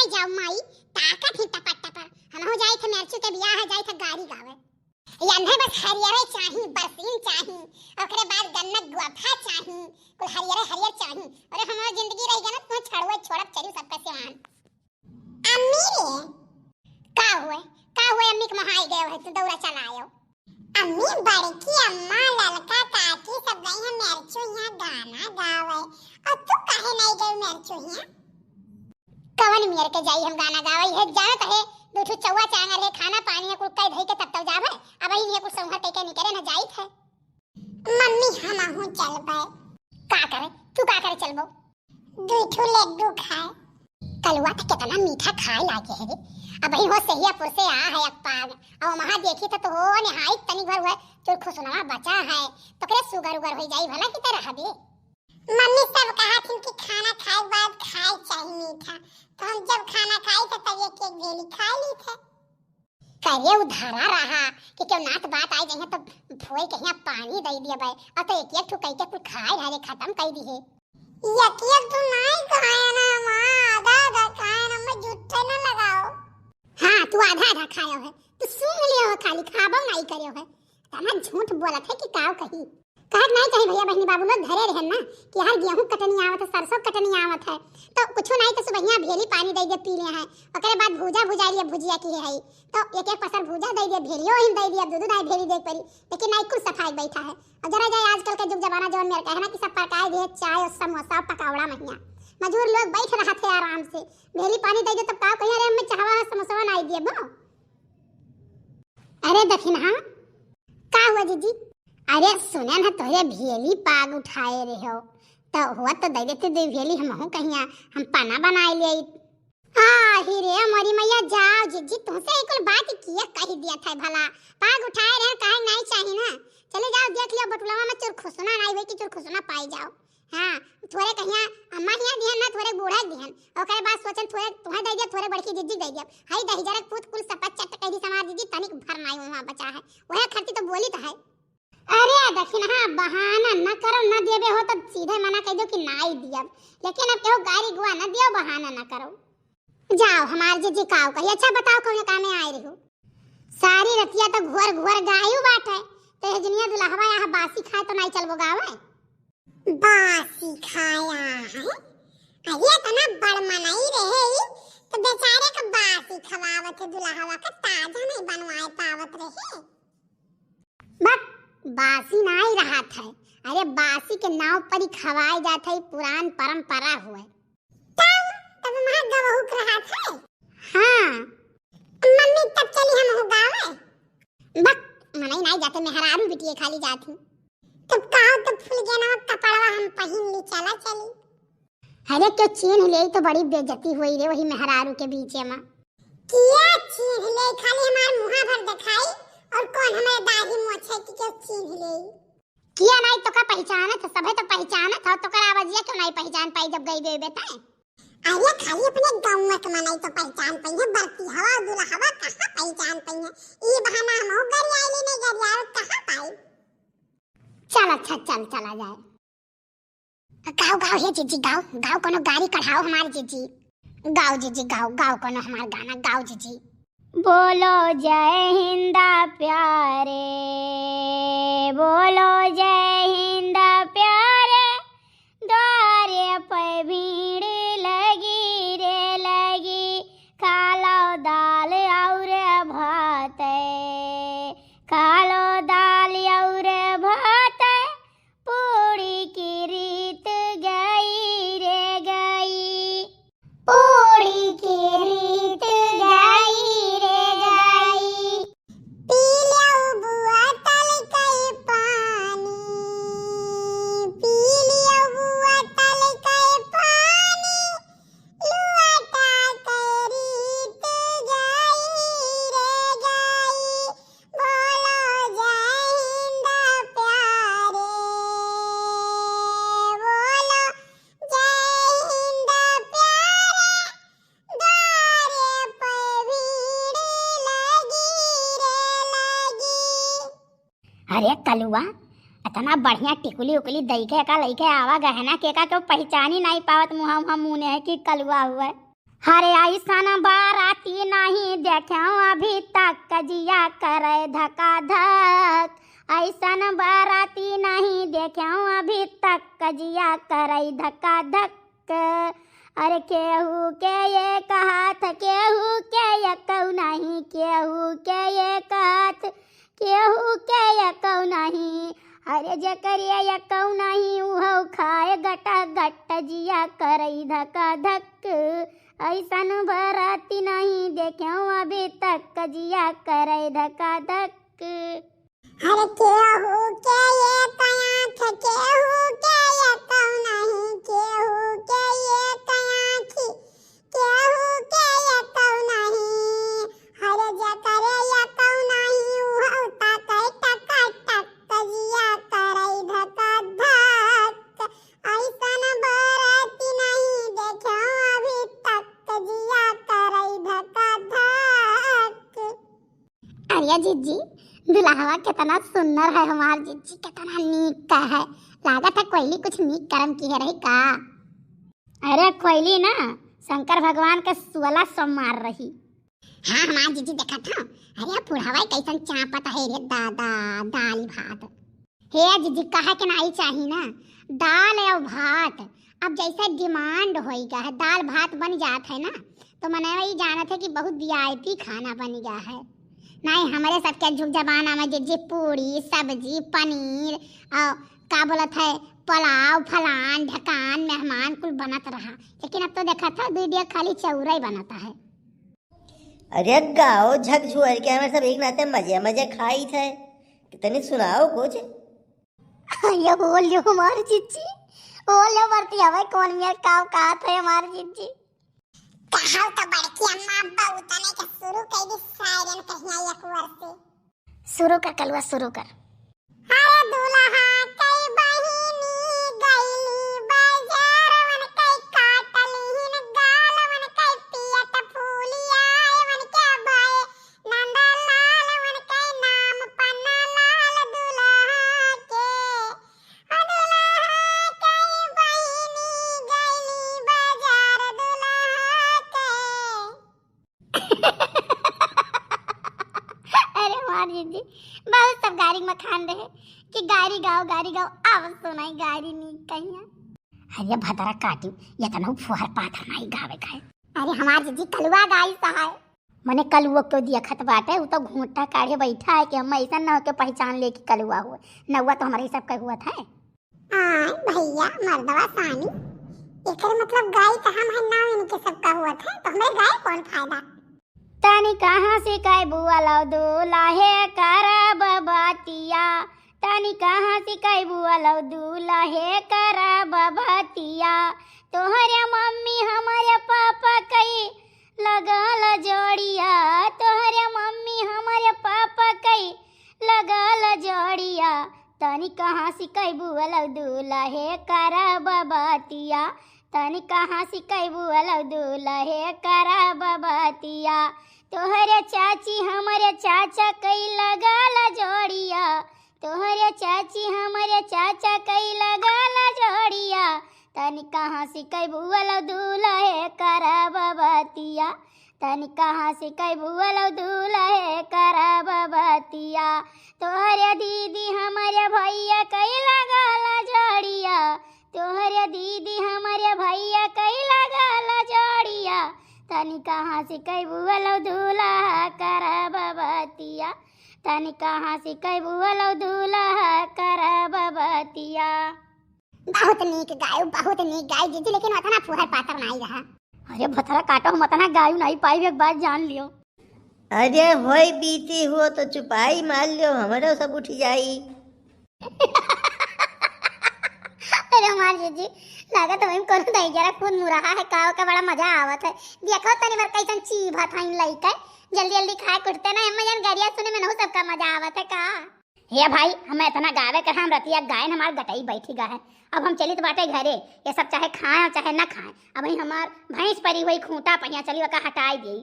होय जाओ माई ताकत ही टपा टपा हम हो जाई थे मेरचू के बियाह है जाई थे गाड़ी गावे यंधे बस हरियर चाही बरसीन चाही ओकरे बाद गन्ना गुआफा चाही कुल हरियर चाही अरे हमार जिंदगी रह गया ना तो छड़वे छोड़ब चली सबका सेवान अम्मी रे का हुए अम्मी के महाई गए है तो दौरा चलायो अम्मी बड़की अम्मा ललका काकी सब गई है मेरचू यहाँ गाना गावे और तू काहे नहीं गई मेरचू यहाँ कवन मेर के जाई हम गाना गावे है जानत है दूठू चौवा चांगर है खाना पानी है कुल कई धई के तब जावे अब ही कुल संघा के निकरे ना जाई थे मम्मी हम हूं चलबे का करे चलबो दूठू लड्डू खाए कलवा तो कितना मीठा खाए लागे है रे अब ही हो सहियापुर से आ है अपाग और वहां देखी तो हो निहाई तनी घर हुए जो खुशनुमा बचा है तो करे सुगर उगर हो जाई भला की तरह हबे मम्मी सब कहा थी कि खाना खाए बाद खाए चाहिए मीठा तो हम जब खाना खाए तो तब एक एक भेली खा ली थे करे उधारा रहा कि क्यों नात बात आई जहे तो फोई कहिया पानी दे दिया बे और तो एक एक ठुकई के कुछ खाए रे खत्म कर दी है यकिया तू नहीं खाया ना मां आधा खाया ना मैं झूठे ना लगाओ हां तू आधा खायो है तू सुन लियो खाली खाबो नहीं करियो है तना झूठ बोलत है कि काव कही कहत नहीं कहीं भैया बहनी बाबू लोग धरे रहन ना कि यार गेहूं कटनी आवत है सरसों कटनी आवत है तो कुछ नहीं तो सुबहिया भेली पानी दे दे पी ले है ओकरे बाद भूजा भुजारी भुजिया की है तो एक एक पसर भूजा दे दे भेलियो ही दे दिया दूध दाई भेली देख परी लेकिन नहीं कुल सफाई बैठा है और जरा जाए आजकल का जुग जमाना जो मेरे कहना कि सब पकाए दे चाय और समोसा पकौड़ा महिया मजदूर लोग बैठ रहा थे आराम से भेली पानी दे दे तब का कहिया रे मैं चाहवा समोसा नहीं दिए बो अरे दखिना का हुआ जीजी अरे सुने ना तोरे भेली पाग उठाए रहे हो तो हुआ तो दे देते दे भेली हम हो कहिया हम पाना बनाए ले ही रे हमारी मैया जाओ जीजी तुमसे एक बात किया कह दिया था भला पाग उठाए रहे काहे नहीं चाहिए ना चले जाओ देख लियो बटुलावा में चोर खुसना नहीं होई कि चोर खुसना पाई जाओ हां थोड़े कहिया अम्मा हिया दिहन ना थोड़े बूढ़ा दिहन ओकरे बाद सोचन थोड़े तुम्हें दे दिया थोड़े बड़की जीजी दे दिया हाय दही जरा पूत कुल सपत चट कह दी समाज जीजी तनिक भर नहीं वहां बचा है वह खर्ची तो बोली तो है अरे दखिन हां बहाना न करो न देबे हो तो सीधे मना कह दो कि नहीं दियब लेकिन अब केहू गाड़ी गुआ न दियो बहाना न करो जाओ हमार जीजी काव कही अच्छा बताओ कौन काम में आए रहो सारी रतिया तो घुर गायू बाटे ते हजनिया दुल्हवा यहां बासी खाए तो नहीं चलबो गावे बासी खाया है अरे तना बड़ मनाई रहे तो बेचारे का बासी खवावत दुल्हवा का ताजा नहीं बनवाए पावत रहे बट बासी नहीं रहा था अरे बासी के नाव पर ही खवाए जात है पुरान परंपरा हुए तब महा गवहुक रहा था हां मम्मी तब चली हम हो गावे बक मने नहीं जाते मेहरारू बिटिए खाली जाती तब काओ तो फूल गया ना कपड़वा हम पहन ली चला चली अरे क्यों चीन ले तो बड़ी बेइज्जती हुई रे वही मेहरारू के बीच में किया चीन ले खाली हमार मुंह भर दिखाई और कौन हमारे दाढ़ी मोछे की क्यों चीन ले किया नहीं तो का पहचाना था सबे तो पहचाना था तो कर आवाजिया क्यों नहीं पहचान पाई जब गई बे बेटा अरे खाली अपने गांव में नहीं तो पहचान पाई है बरती हवा दुल्हवा कहां पहचान पाई है ये बहाना हम हो घर आइले नहीं घर यार कहां पाई चल अच्छा चल चला जाए गाओ हे जीजी गाओ कोनो गाड़ी कढ़ाओ हमारी जीजी गाओ जीजी गाओ कोनो हमार गाना गाओ जीजी बोलो जय हिंद प्यारे बोलो जय हिंद प्यारे द्वारे पे भीड़ लगी रे लगी खालो दाल और भात खालो दाल और भात पूरी की रीत गई रे गई पूरी की रीत गई रे गई पी लियो बुआ तल कई पानी पी लियो बुआ तल कई पानी लुआटा कई रीत गई रे गई बोलो जय हिंद प्यारे बोलो जय हिंद प्यारे द्वारे पे भीड़ लगी रे लगी अरे कलुआ इतना बढ़िया टिकुली उकुली दई के का लई के आवा गहना के का क्यों पहचान ही नहीं पावत मुहा मुहा मुने है कि कलुआ हुआ हरे ऐसन बाराती नहीं देखो अभी तक कजिया करे धका धक। ऐसन बाराती नहीं देखो अभी तक कजिया करे धका धक। अरे केहू के ये कहत केहू के ये कहू नहीं, केहू के ये कहत केहू के ये कहू नहीं। अरे जेकर ये कहू नहीं उहो खाए गटा गट जिया करई धका धक। ऐसन बाराती नहीं देखो अभी तक कजिया करे धका धक। अरे केहू के ये कयाथ केहू के ये कहू नहीं, केहू के ये कयाथी केहू के ये कहू नहीं। अरे जेकर ये कहू नहीं उहो ताकै टका टक कजिया करई धका धक। ऐसन बाराती नहीं देखो अभी तक कजिया करई धका धक। अरे जीजी दुल्हवा कितना सुंदर है, हमार जीजी कितना नीक का है। लागत है कोयली कुछ नीक कर्म की है रही का। अरे कोयली ना शंकर भगवान के 16 सोमवार रही। हाँ हमार जीजी देखा था। अरे बुढ़ावा कैसन चापत है रे दादा दाल भात। हे जीजी कहा के नहीं चाहिए ना दाल और भात। अब जैसे डिमांड होएगा है दाल भात बन जात है ना तो मने वही जानत है कि बहुत वीआईपी खाना बन गया है। नहीं हमारे सबके झुक जमाना में जे पूरी सब्जी पनीर और का बोलत है पुलाव फलान ढकान मेहमान कुल बनत रहा, लेकिन अब तो देखा था 2 दिन खाली चौरा ही बनता है। अरे गाओ झकझोर के हमें सब एक नाते मजे मजे खाई थे। कितनी सुनाओ कुछ। ये बोल लो हमारी जीजी बोल लो बरती हमें कौन मेरे काव कहा था हमारी जीजी। कहा तो बड़की अम्मा अब्बा उतने के शुरू कर दी सायरन कहिया एक वर्ष से। शुरू कर कलवा शुरू कर। अरे दुल्हा कई बहिनी गईली बाजार वन कई काटलीन गाल वन कई पियत फूलिया वन के बाए नंदा लाल वन कई नाम पन्ना लाल दुल्हा के। दुल्हा कई बहिनी गईली बाजार दुल्हा के। अरे हमारी जीजी बहुत सब गाड़ी में खान रहे कि गाड़ी गाओ आवाज सुनाई गाड़ी नहीं कहिया। अरे भदरा काटी ये तना फुहर पाथा नहीं गावे का है। अरे हमार जीजी कलवा गाई सहाय मने कलुआ को दिया खत बाटे वो तो घूंटा काढ़े बैठा है कि हम ऐसा न हो के पहचान ले कि कलुआ हुआ नौवा तो हमारे सब का हुआ था। भैया मर्दवा सानी एकर मतलब गाय का हम है ना इनके सबका हुआ था तो हमें गाय कौन फायदा। तानी कहाँ से काय बुआ लाओ दूल्हा है करा बबातिया। तानी कहाँ से काय बुआ लाओ दूल्हा है करा बबातिया। तोहरे मम्मी हमारे पापा कई लगाल जोड़िया। तोहरे मम्मी हमारे पापा कई लगाल जोड़िया। तानी कहाँ से काय बुआ लाओ दूल्हा है करा बबातिया। तानी कहाँ से काय बुआ लाओ दूल्हा है करा बबातिया। तोहरे चाची हमारे चाचा कई लगाला जोड़िया। तोहरे चाची हमारे चाचा कई लगाला जोड़िया। तनी कहाँ से कई बुआ दूल्हा है करा बबातिया। तनी कहाँ से कई बुआ दूल्हा है करा बबातिया। तोहरे दीदी हमारे भैया कई लगाला जोड़िया। तोहरे दीदी हमारे भैया कई लगाला जोड़िया। तनी कहाँ से कई बुआ दूल्हा करा बबातिया। तनी कहाँ से कई बुआ दूल्हा करा बबातिया। बहुत नीक गाय जीजी लेकिन उतना फुहर पातर नहीं रहा। अरे भतरा काटो हम उतना गायू नहीं पाई एक बात जान लियो। अरे होई बीती हुआ तो चुपाई मार लियो हमारे सब उठ जाई। अरे हमार जीजी लागत है कोन दई जरा खून मुरहा है काव का बड़ा मजा आवत है। देखो तनी बार कैसन चीभत हई लइका जल्दी जल्दी खाए कुटते ना हम जन गाड़िया सुने में नहीं सबका मजा आवत है का। हे भाई हमें इतना गावे कर हम रतिया गायन हमार गटई बैठी गा है। अब हम चली तो बाटे घरे ये सब चाहे खाएं चाहे ना खाएं। अब ही हमार भैंस परी हुई खूंटा पहिया चली वका हटाई दी।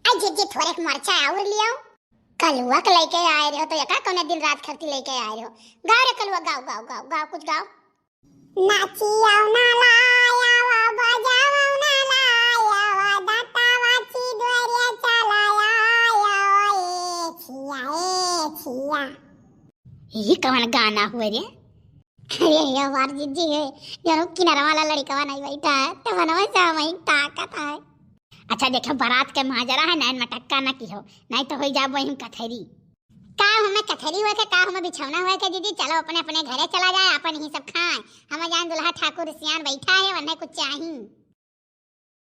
आई जीजी थोड़े मरचा और लियो कलुआ के लेके आए रहो तो यका कोने दिन रात खर्ची लेके आए रहो। गाओ रे कलुआ गाओ गाओ गाओ गाओ कुछ गाओ। नाचियाओ ना लायावा बजाओ ना लायावा ये कौन गाना हुआ रे? अरे यार जीजी है यार, किनारा वाला लड़का नहीं बैठा है तो बनवा से वही ताकत है। अच्छा देखो बारात के माजरा है नैन मटक्का ना की हो, नहीं तो हो जा वही कथरी। का हमें कथरी हुआ के का हमें बिछौना हुआ के दीदी, चलो अपने अपने घरे चला जाए, अपन ही सब खाएं। हमें जान दुल्हा ठाकुर सियान बैठा है वरना कुछ चाहिए।